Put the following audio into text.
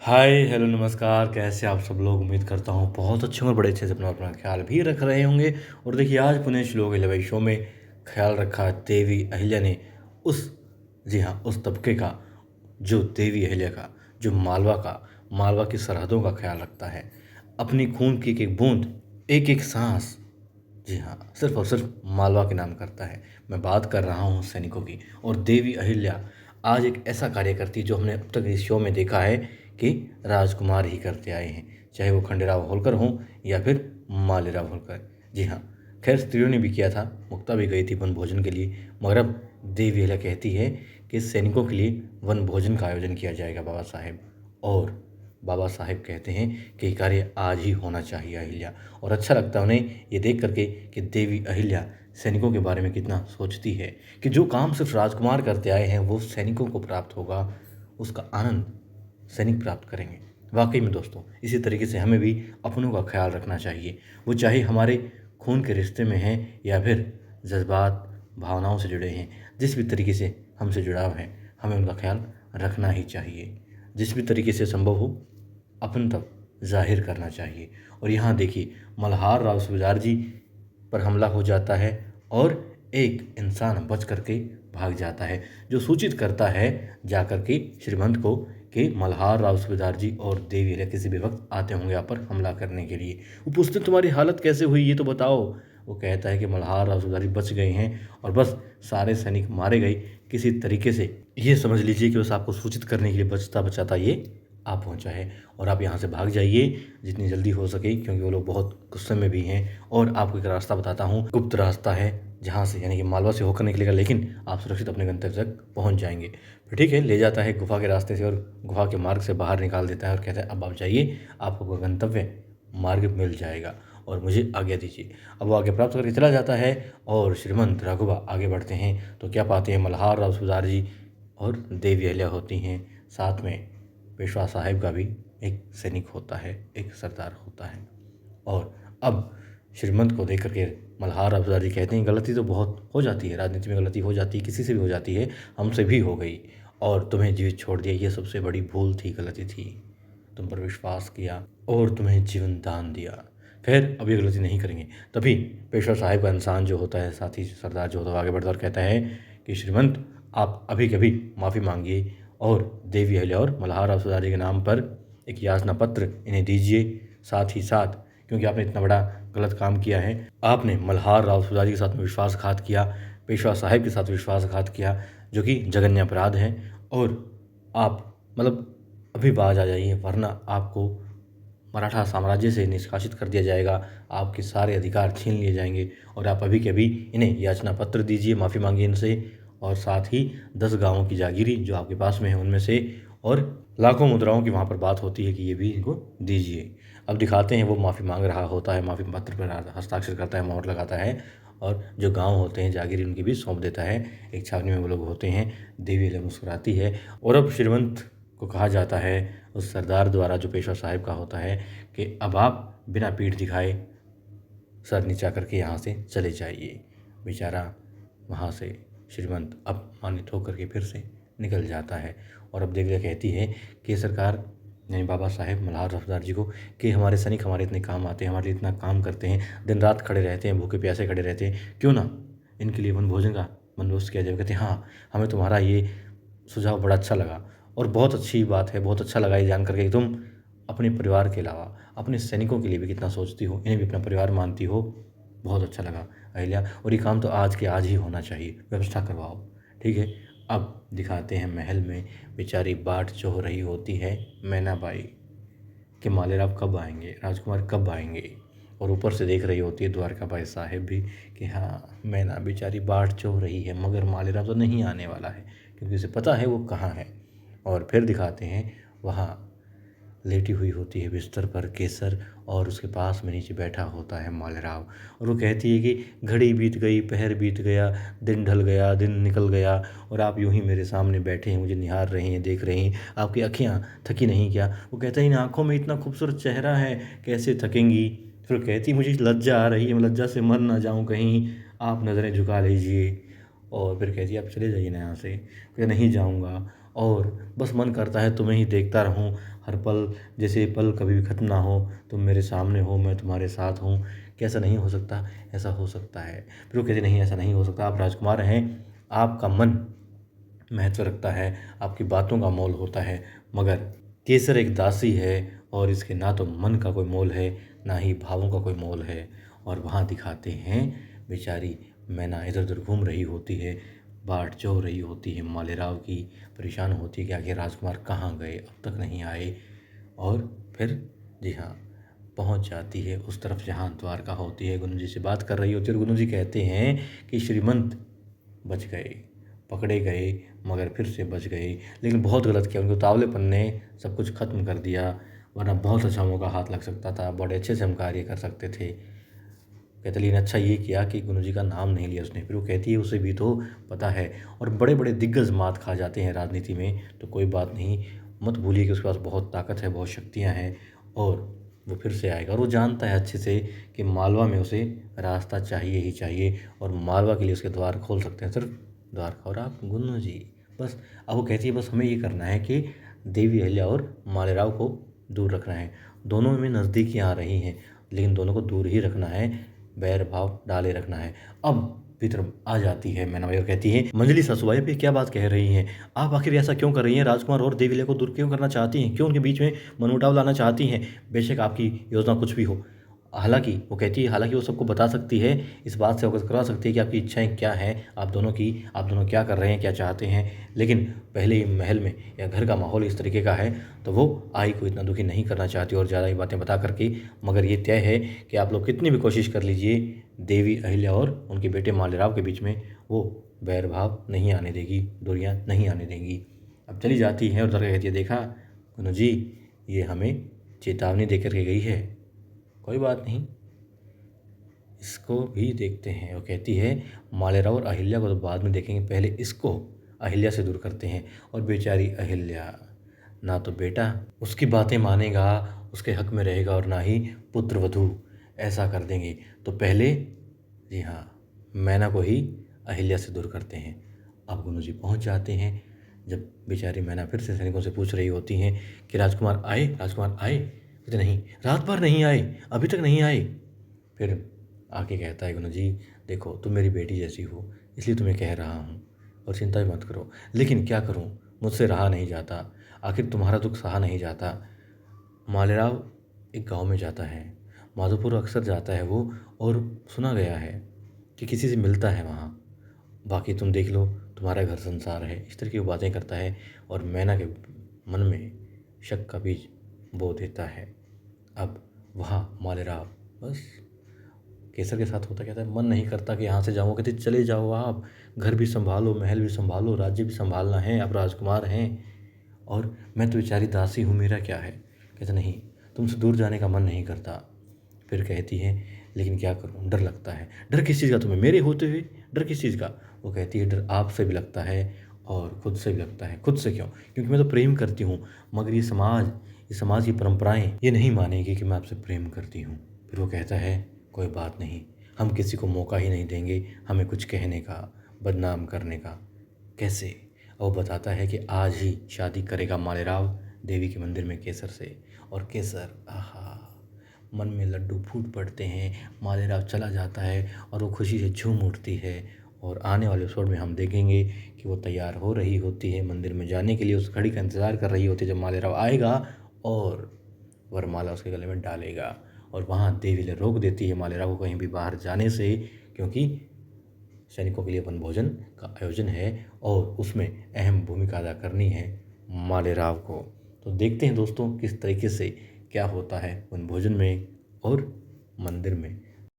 Hi hello नमस्कार, कैसे आप सब लोग। उम्मीद करता हूँ बहुत अच्छे और बड़े अच्छे से अपना अपना ख्याल भी रख रहे होंगे। और देखिए आज पुणे श्लोक अहिल्याबाई शो में ख्याल रखा देवी अहिल्या ने उस जी हाँ उस तबके का जो देवी अहिल्या का जो मालवा की सरहदों का ख्याल रखता है। अपनी खून की एक एक बूंद एक एक सांस जी हाँ सिर्फ और सिर्फ मालवा के नाम करता है। मैं बात कर रहा हूँ सैनिकों की। और देवी अहिल्या आज एक ऐसा कार्य करती है जो हमने अब तक इस शो में देखा है कि राजकुमार ही करते आए हैं, चाहे वो खंडेराव होलकर हों या फिर मालेराव होलकर। जी हाँ, खैर स्त्रियों ने भी किया था, मुक्ता भी गई थी वन भोजन के लिए। मगर अब देवी अहिल्या कहती है कि सैनिकों के लिए वन भोजन का आयोजन किया जाएगा बाबा साहेब। और बाबा साहेब कहते हैं कि ये कार्य आज ही होना चाहिए अहिल्या। और अच्छा लगता है उन्हें ये देख करके कि देवी अहिल्या सैनिकों के बारे में कितना सोचती है कि जो काम सिर्फ राजकुमार करते आए हैं वो सैनिकों को प्राप्त होगा, उसका आनंद सैनिक प्राप्त करेंगे। वाकई में दोस्तों, इसी तरीके से हमें भी अपनों का ख्याल रखना चाहिए, वो चाहे हमारे खून के रिश्ते में हैं या फिर जज्बात भावनाओं से जुड़े हैं। जिस भी तरीके से हमसे जुड़ाव है हमें उनका ख्याल रखना ही चाहिए। जिस भी तरीके से संभव हो अपन तक जाहिर करना चाहिए। और यहाँ देखिए मल्हार राव सूबेदार जी पर हमला हो जाता है और एक इंसान बच करके भाग जाता है, जो सूचित करता है जाकर के श्रीमंत को कि मल्हार राव सूबेदार जी और देवी अहिल्या किसी भी वक्त आते होंगे यहाँ पर हमला करने के लिए। वो पूछते तुम्हारी हालत कैसे हुई ये तो बताओ। वो कहता है कि मल्हार राव सूबेदार जी बच गए हैं और बस सारे सैनिक मारे गए किसी तरीके से। ये समझ लीजिए कि बस आपको सूचित करने के लिए बचता बचाता ये आप पहुंचा है और आप यहाँ से भाग जाइए जितनी जल्दी हो सके, क्योंकि वो लोग बहुत गुस्से में भी हैं। और आपको एक रास्ता बताता हूँ, गुप्त रास्ता है जहाँ से यानी कि मालवा से होकर निकलेगा, लेकिन आप सुरक्षित अपने गंतव्य तक पहुँच जाएंगे। फिर ठीक है, ले जाता है गुफा के रास्ते से और गुफा के मार्ग से बाहर निकाल देता है और कहता है अब आप जाइए, आपको गंतव्य मार्ग मिल जाएगा और मुझे आज्ञा दीजिए। अब वो आगे प्राप्त करके चला जाता है और श्रीमंत राघुबा आगे बढ़ते हैं तो क्या पाते हैं, मल्हार राव सूबेदार जी और देवी अहिल्या होती हैं, साथ में पेशवा साहब का भी एक सैनिक होता है, एक सरदार होता है। और अब श्रीमंत को देख करके मल्हार राव सूबेदार जी कहते हैं गलती तो बहुत हो जाती है, राजनीति में गलती हो जाती है, किसी से भी हो जाती है, हमसे भी हो गई और तुम्हें जीवित छोड़ दिया, ये सबसे बड़ी भूल थी, गलती थी। तुम पर विश्वास किया और तुम्हें जीवन दान दिया। खैर अब ये गलती नहीं करेंगे। तभी पेशवा साहब का इंसान जो होता है, साथी सरदार जो होता है, आगे बढ़ता और कहता है कि श्रीमंत आप अभी कभी माफ़ी मांगिए और देवी अहिल्या और मल्हार राव सूबेदार जी के नाम पर एक याचना पत्र इन्हें दीजिए। साथ ही साथ क्योंकि आपने इतना बड़ा गलत काम किया है, आपने मल्हार राव सूबेदार जी के साथ में विश्वासघात किया, पेशवा साहब के साथ विश्वासघात किया, जो कि जघन्य अपराध है। और आप मतलब अभी बाज आ जाइए, वरना आपको मराठा साम्राज्य से निष्कासित कर दिया जाएगा, आपके सारे अधिकार छीन लिए जाएंगे। और आप अभी के अभी इन्हें याचना पत्र दीजिए, माफ़ी मांगिए इनसे, और साथ ही 10 गाँवों की जागीरी जो आपके पास में है उनमें से, और लाखों मुद्राओं की वहाँ पर बात होती है कि ये भी इनको दीजिए। अब दिखाते हैं वो माफ़ी मांग रहा होता है, माफ़ी पत्र पर हस्ताक्षर करता है, मोहर लगाता है, और जो गांव होते हैं जागीर उनकी भी सौंप देता है। एक छावनी में वो लोग होते हैं। देवी अहिल्या मुस्कुराती है और अब श्रीमंत को कहा जाता है उस सरदार द्वारा जो पेशवा साहब का होता है कि अब आप बिना पीठ दिखाए सर नीचा करके यहाँ से चले जाइए। बेचारा वहाँ से श्रीमंत अपमानित होकर के फिर से निकल जाता है। और अब देवी कहती है कि सरकार यानी बाबा साहेब मल्हार राव सूबेदार जी को कि हमारे सैनिक हमारे इतने काम आते हैं, हमारे लिए इतना काम करते हैं, दिन रात खड़े रहते हैं, भूखे प्यासे खड़े रहते हैं, क्यों ना इनके लिए वन भोजन का बंदोबस्त किया जाए। कहते हैं हाँ, हमें तुम्हारा ये सुझाव बड़ा अच्छा लगा और बहुत अच्छी बात है, बहुत अच्छा लगा ये जान करके कि तुम अपने परिवार के अलावा अपने सैनिकों के लिए भी कितना सोचती हो, इन्हें भी अपना परिवार मानती हो। बहुत अच्छा लगा अहिल्या, और ये काम तो आज के आज ही होना चाहिए, व्यवस्था करवाओ। ठीक है, अब दिखाते हैं महल में बेचारी बाट चो रही होती है मैनाबाई कि मालेराव कब आएंगे, राजकुमार कब आएंगे। और ऊपर से देख रही होती है द्वारकाबाई साहेब भी कि हाँ मैना बेचारी बाट चो रही है, मगर मालेराव तो नहीं आने वाला है क्योंकि उसे पता है वो कहाँ है। और फिर दिखाते हैं वहाँ लेटी हुई होती है बिस्तर पर केसर, और उसके पास में नीचे बैठा होता है मालेराव। और वो कहती है कि घड़ी बीत गई, पहर बीत गया, दिन ढल गया, दिन निकल गया, और आप यूं ही मेरे सामने बैठे हैं, मुझे निहार रहे हैं, देख रहे हैं, आपकी आँखें थकी नहीं क्या। वो कहता है इन आँखों में इतना खूबसूरत चेहरा है, कैसे थकेंगी। फिर कहती मुझे लज्जा आ रही है, मैं लज्जा से मर ना जाऊँ कहीं, आप नज़रें झुका लीजिए। और फिर कहती है आप चले जाइए ना यहाँ से। कहते नहीं जाऊँगा, और बस मन करता है तुम्हें ही देखता रहूँ, हर पल जैसे पल कभी भी खत्म ना हो, तुम मेरे सामने हो, मैं तुम्हारे साथ हूँ। क्या ऐसा नहीं हो सकता? ऐसा हो सकता है। फिर वो कहते नहीं, ऐसा नहीं हो सकता, आप राजकुमार हैं, आपका मन महत्व रखता है, आपकी बातों का मोल होता है, मगर केसर एक दासी है और इसके ना तो मन का कोई मोल है, ना ही भावों का कोई मोल है। और वहाँ दिखाते हैं बेचारी मैना इधर उधर घूम रही होती है, बाट जोह रही होती है मालेराव की, परेशान होती है कि आखिर राजकुमार कहाँ गए, अब तक नहीं आए। और फिर जी हाँ, पहुँच जाती है उस तरफ जहाँ द्वारका होती है, गुरु जी से बात कर रही होती है और गुरु जी कहते हैं कि श्रीमंत बच गए, पकड़े गए, मगर फिर से बच गए, लेकिन बहुत गलत किया, उनके उतावलेपन ने सब कुछ खत्म कर दिया, वरना बहुत अच्छा मौका हाथ लग सकता था, बड़े अच्छे से हम कार्य कर सकते थे। कहते लेकिन अच्छा ये किया कि गुरु जी का नाम नहीं लिया उसने। फिर वो कहती है उसे भी तो पता है, और बड़े बड़े दिग्गज मात खा जाते हैं राजनीति में, तो कोई बात नहीं, मत भूलिए कि उसके पास बहुत ताकत है, बहुत शक्तियाँ हैं, और वो फिर से आएगा। और वो जानता है अच्छे से कि मालवा में उसे रास्ता चाहिए ही चाहिए, और मालवा के लिए उसके द्वार खोल सकते हैं सिर्फ द्वारका और आप गुरु जी। बस अब वो कहती है बस हमें ये करना है कि देवी अहिल्या और मालेराव को दूर रखना है। दोनों में नज़दीकियाँ आ रही हैं, लेकिन दोनों को दूर ही रखना है, बैर भाव डाले रखना है। अब भीतर आ जाती है मैना और कहती है मंजली सासूबाई, आप ये क्या बात कह रही हैं? आप आखिर ऐसा क्यों कर रही हैं? राजकुमार और देवीले को दूर क्यों करना चाहती हैं? क्यों उनके बीच में मनमुटाव लाना चाहती हैं? बेशक आपकी योजना कुछ भी हो। हालाँकि वो कहती है, हालाँकि वो सबको बता सकती है, इस बात से अवगत करवा सकती है कि आपकी इच्छाएँ क्या हैं, आप दोनों की, आप दोनों क्या कर रहे हैं, क्या चाहते हैं। लेकिन पहले ही महल में या घर का माहौल इस तरीके का है, तो वो आई को इतना दुखी नहीं करना चाहती और ज़्यादा ही बातें बता करके। मगर ये तय है कि आप लोग कितनी भी कोशिश कर लीजिए, देवी अहिल्या और उनके बेटे मालेराव के बीच में वो बैर भाव नहीं आने देगी, दूरियाँ नहीं आने देंगी। अब चली जाती हैं और दुर्गा कहती है, देखा गुरु जी, ये हमें चेतावनी दे कर के गई है, कोई बात नहीं, इसको भी देखते हैं। वो कहती है मालेराव और अहिल्या को तो बाद में देखेंगे, पहले इसको अहिल्या से दूर करते हैं। और बेचारी अहिल्या, ना तो बेटा उसकी बातें मानेगा, उसके हक में रहेगा, और ना ही पुत्र वधू, ऐसा कर देंगे। तो पहले जी हाँ, मैना को ही अहिल्या से दूर करते हैं। अब गुरु जी पहुँच जाते हैं। जब बेचारी मैना फिर से सैनिकों से पूछ रही होती हैं कि राजकुमार आए, राजकुमार आए? कहते नहीं, रात भर नहीं आए, अभी तक नहीं आए। फिर आके कहता है गुरु जी, देखो तुम मेरी बेटी जैसी हो, इसलिए तुम्हें कह रहा हूँ, और चिंता भी मत करो, लेकिन क्या करूँ, मुझसे रहा नहीं जाता, आखिर तुम्हारा दुख सहा नहीं जाता। मालेराव एक गांव में जाता है, माधोपुर अक्सर जाता है वो, और सुना गया है कि किसी से मिलता है वहाँ, बाकी तुम देख लो, तुम्हारा घर संसार है, इस तरह की वो बातें करता है। और मैना के मन में शक का बीज बो देता है। अब वहाँ मालेराव बस केसर के साथ होता, कहता है मन नहीं करता कि यहाँ से जाऊँ। कहते चले जाओ, आप घर भी संभालो, महल भी संभालो, राज्य भी संभालना है, आप राजकुमार हैं, और मैं तो बेचारी दासी हूँ, मेरा क्या है। कहते नहीं, तुमसे दूर जाने का मन नहीं करता। फिर कहती है लेकिन क्या करूँ, डर लगता है। डर किस चीज़ का तुम्हें, मेरे होते हुए डर किस चीज़ का? वो कहती है डर आपसे भी लगता है और खुद से भी लगता है। खुद से क्यों? क्योंकि मैं तो प्रेम करती हूँ, मगर ये समाज की परंपराएं ये नहीं मानेगी कि मैं आपसे प्रेम करती हूँ। फिर वो कहता है कोई बात नहीं, हम किसी को मौका ही नहीं देंगे हमें कुछ कहने का, बदनाम करने का। कैसे? और वो बताता है कि आज ही शादी करेगा मालेराव देवी के मंदिर में केसर से। और केसर, आहा, मन में लड्डू फूट पड़ते हैं। मालेराव चला जाता है और वो खुशी से झूम उठती है। और आने वाले एपिसोड में हम देखेंगे कि वो तैयार हो रही होती है मंदिर में जाने के लिए, उस घड़ी का इंतज़ार कर रही होती है जब मालेराव आएगा और वरमाला उसके गले में डालेगा। और वहाँ देवी ने रोक देती है मालेराव को कहीं भी बाहर जाने से, क्योंकि सैनिकों के लिए वन भोजन का आयोजन है और उसमें अहम भूमिका अदा करनी है मालेराव को। तो देखते हैं दोस्तों किस तरीके से क्या होता है वन भोजन में और मंदिर में।